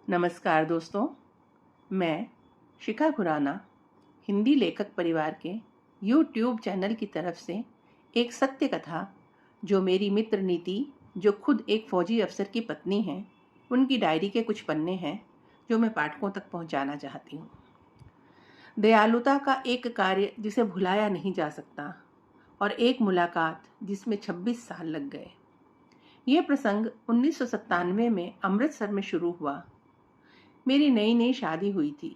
नमस्कार दोस्तों, मैं शिखा खुराना हिंदी लेखक परिवार के यूट्यूब चैनल की तरफ से एक सत्य कथा जो मेरी मित्र नीति, जो खुद एक फौजी अफसर की पत्नी हैं, उनकी डायरी के कुछ पन्ने हैं जो मैं पाठकों तक पहुंचाना चाहती हूँ। दयालुता का एक कार्य जिसे भुलाया नहीं जा सकता और एक मुलाकात जिसमें 26 साल लग गए। यह प्रसंग 1997 में अमृतसर में शुरू हुआ। मेरी नई नई शादी हुई थी।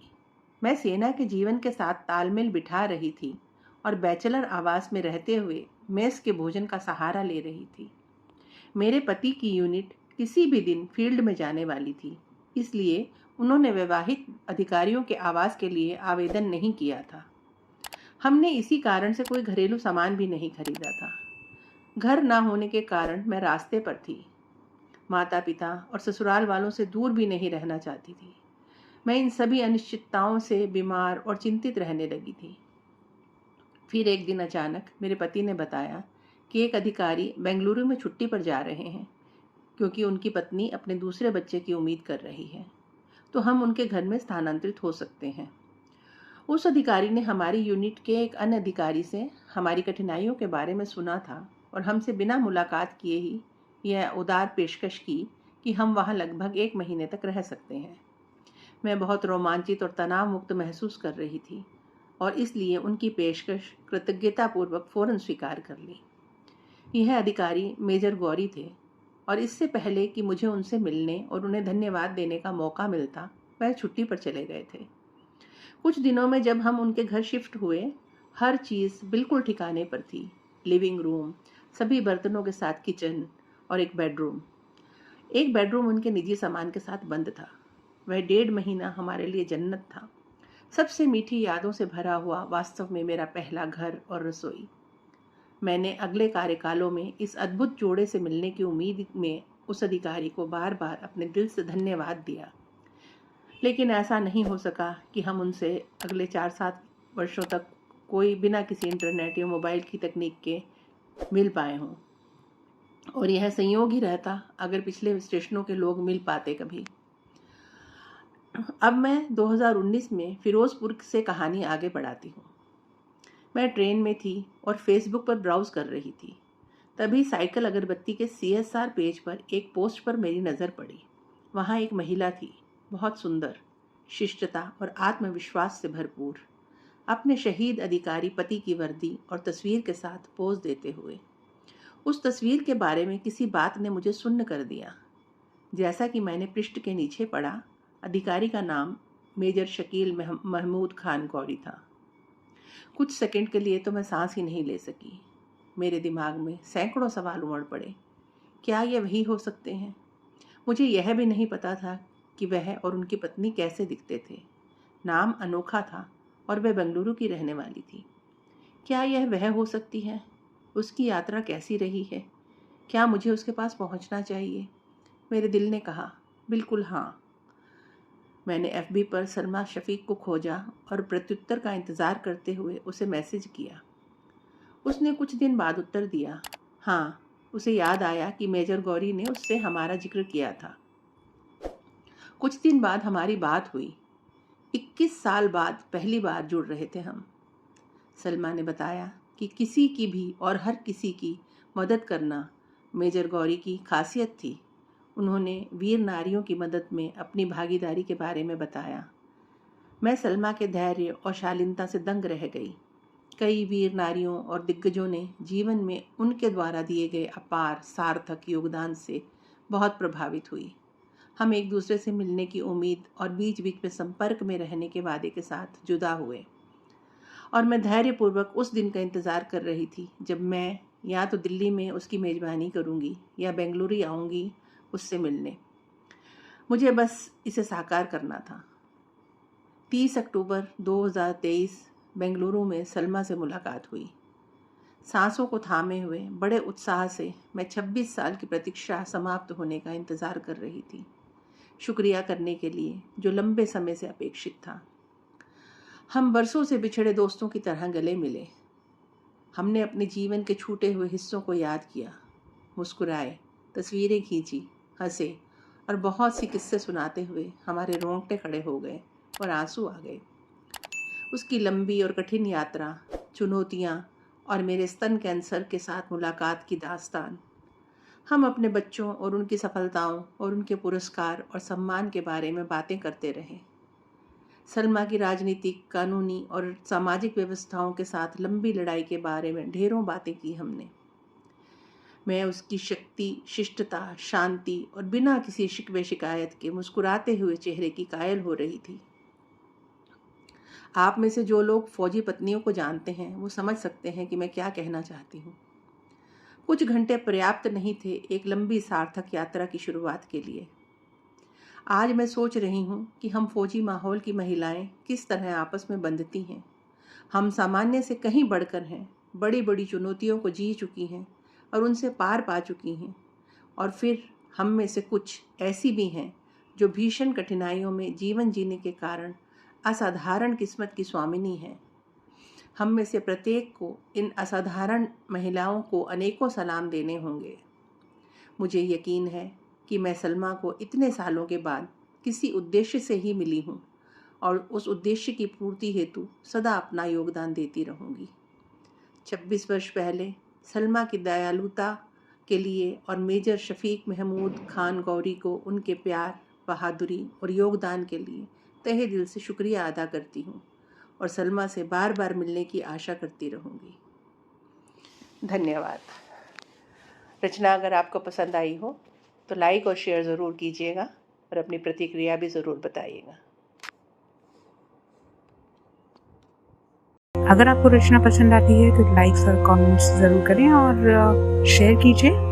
मैं सेना के जीवन के साथ तालमेल बिठा रही थी और बैचलर आवास में रहते हुए मेस के भोजन का सहारा ले रही थी। मेरे पति की यूनिट किसी भी दिन फील्ड में जाने वाली थी, इसलिए उन्होंने विवाहित अधिकारियों के आवास के लिए आवेदन नहीं किया था। हमने इसी कारण से कोई घरेलू सामान भी नहीं खरीदा था। घर ना होने के कारण मैं रास्ते पर थी। माता पिता और ससुराल वालों से दूर भी नहीं रहना चाहती थी। मैं इन सभी अनिश्चितताओं से बीमार और चिंतित रहने लगी थी। फिर एक दिन अचानक मेरे पति ने बताया कि एक अधिकारी बेंगलुरु में छुट्टी पर जा रहे हैं क्योंकि उनकी पत्नी अपने दूसरे बच्चे की उम्मीद कर रही है, तो हम उनके घर में स्थानांतरित हो सकते हैं। उस अधिकारी ने हमारी यूनिट के एक अन्य अधिकारी से हमारी कठिनाइयों के बारे में सुना था और हमसे बिना मुलाकात किए ही यह उदार पेशकश की कि हम वहाँ लगभग 1 महीने तक रह सकते हैं। मैं बहुत रोमांचित और तनाव मुक्त महसूस कर रही थी और इसलिए उनकी पेशकश कृतज्ञतापूर्वक फ़ौरन स्वीकार कर ली। यह अधिकारी मेजर गौरी थे और इससे पहले कि मुझे उनसे मिलने और उन्हें धन्यवाद देने का मौका मिलता, वह छुट्टी पर चले गए थे। कुछ दिनों में जब हम उनके घर शिफ्ट हुए, हर चीज़ बिल्कुल ठिकाने पर थी। लिविंग रूम, सभी बर्तनों के साथ किचन और एक बेडरूम उनके निजी सामान के साथ बंद था। वह 1.5 महीना हमारे लिए जन्नत था। सबसे मीठी यादों से भरा हुआ वास्तव में मेरा पहला घर और रसोई। मैंने अगले कार्यकालों में इस अद्भुत जोड़े से मिलने की उम्मीद में उस अधिकारी को बार बार अपने दिल से धन्यवाद दिया, लेकिन ऐसा नहीं हो सका कि हम उनसे अगले 4-7 वर्षों तक कोई बिना किसी इंटरनेट या मोबाइल की तकनीक के मिल पाए हों। और यह संयोग ही रहता अगर पिछले स्टेशनों के लोग मिल पाते कभी। अब मैं 2019 में फिरोजपुर से कहानी आगे बढ़ाती हूँ। मैं ट्रेन में थी और फेसबुक पर ब्राउज़ कर रही थी। तभी साइकिल अगरबत्ती के CSR पेज पर एक पोस्ट पर मेरी नज़र पड़ी। वहाँ एक महिला थी, बहुत सुंदर, शिष्टता और आत्मविश्वास से भरपूर, अपने शहीद अधिकारी पति की वर्दी और तस्वीर के साथ पोज देते हुए। उस तस्वीर के बारे में किसी बात ने मुझे सुन्न कर दिया। जैसा कि मैंने पृष्ठ के नीचे पढ़ा, अधिकारी का नाम मेजर शकील महमूद खान गौरी था। कुछ सेकंड के लिए तो मैं सांस ही नहीं ले सकी। मेरे दिमाग में सैकड़ों सवाल उमड़ पड़े। क्या ये वही हो सकते हैं? मुझे यह भी नहीं पता था कि वह और उनकी पत्नी कैसे दिखते थे। नाम अनोखा था और वह बेंगलुरु की रहने वाली थी। क्या यह वह हो सकती है? उसकी यात्रा कैसी रही है? क्या मुझे उसके पास पहुंचना चाहिए? मेरे दिल ने कहा, बिल्कुल हाँ। मैंने FB पर सलमा शफीक को खोजा और प्रत्युत्तर का इंतज़ार करते हुए उसे मैसेज किया। उसने कुछ दिन बाद उत्तर दिया। हाँ, उसे याद आया कि मेजर गौरी ने उससे हमारा जिक्र किया था। कुछ दिन बाद हमारी बात हुई। 21 साल बाद पहली बार जुड़ रहे थे हम। सलमा ने बताया कि किसी की भी और हर किसी की मदद करना मेजर गौरी की खासियत थी। उन्होंने वीर नारियों की मदद में अपनी भागीदारी के बारे में बताया। मैं सलमा के धैर्य और शालीनता से दंग रह गई। कई वीर नारियों और दिग्गजों ने जीवन में उनके द्वारा दिए गए अपार सार्थक योगदान से बहुत प्रभावित हुई। हम एक दूसरे से मिलने की उम्मीद और बीच बीच में संपर्क में रहने के वादे के साथ जुदा हुए और मैं धैर्यपूर्वक उस दिन का इंतज़ार कर रही थी जब मैं या तो दिल्ली में उसकी मेज़बानी करूंगी या बेंगलुरु आऊँगी उससे मिलने। मुझे बस इसे साकार करना था। 30 अक्टूबर 2023 बेंगलुरु में सलमा से मुलाकात हुई। सांसों को थामे हुए बड़े उत्साह से मैं 26 साल की प्रतीक्षा समाप्त होने का इंतज़ार कर रही थी, शुक्रिया करने के लिए जो लंबे समय से अपेक्षित था। हम बरसों से बिछड़े दोस्तों की तरह गले मिले। हमने अपने जीवन के छूटे हुए हिस्सों को याद किया, मुस्कुराए, तस्वीरें खींची, हंसे और बहुत सी किस्से सुनाते हुए हमारे रोंगटे खड़े हो गए और आंसू आ गए। उसकी लंबी और कठिन यात्रा, चुनौतियाँ और मेरे स्तन कैंसर के साथ मुलाकात की दास्तान। हम अपने बच्चों और उनकी सफलताओं और उनके पुरस्कार और सम्मान के बारे में बातें करते रहे। सलमा की राजनीतिक, कानूनी और सामाजिक व्यवस्थाओं के साथ लंबी लड़ाई के बारे में ढेरों बातें की हमने। मैं उसकी शक्ति, शिष्टता, शांति और बिना किसी शिकवे शिकायत के मुस्कुराते हुए चेहरे की कायल हो रही थी। आप में से जो लोग फौजी पत्नियों को जानते हैं वो समझ सकते हैं कि मैं क्या कहना चाहती हूँ। कुछ घंटे पर्याप्त नहीं थे एक लंबी सार्थक यात्रा की शुरुआत के लिए। आज मैं सोच रही हूँ कि हम फौजी माहौल की महिलाएं किस तरह आपस में बंधती हैं। हम सामान्य से कहीं बढ़कर हैं, बड़ी बड़ी चुनौतियों को जी चुकी हैं और उनसे पार पा चुकी हैं। और फिर हम में से कुछ ऐसी भी हैं जो भीषण कठिनाइयों में जीवन जीने के कारण असाधारण किस्मत की स्वामिनी हैं। हम में से प्रत्येक को इन असाधारण महिलाओं को अनेकों सलाम देने होंगे। मुझे यकीन है कि मैं सलमा को इतने सालों के बाद किसी उद्देश्य से ही मिली हूँ और उस उद्देश्य की पूर्ति हेतु सदा अपना योगदान देती रहूँगी। 26 वर्ष पहले सलमा की दयालुता के लिए और मेजर शफीक महमूद खान गौरी को उनके प्यार, बहादुरी और योगदान के लिए तहे दिल से शुक्रिया अदा करती हूँ और सलमा से बार बार मिलने की आशा करती रहूँगी। धन्यवाद। रचना अगर आपको पसंद आई हो तो लाइक और शेयर ज़रूर कीजिएगा और अपनी प्रतिक्रिया भी ज़रूर बताइएगा। अगर आपको रचना पसंद आती है तो लाइक्स और कमेंट्स ज़रूर करें और शेयर कीजिए।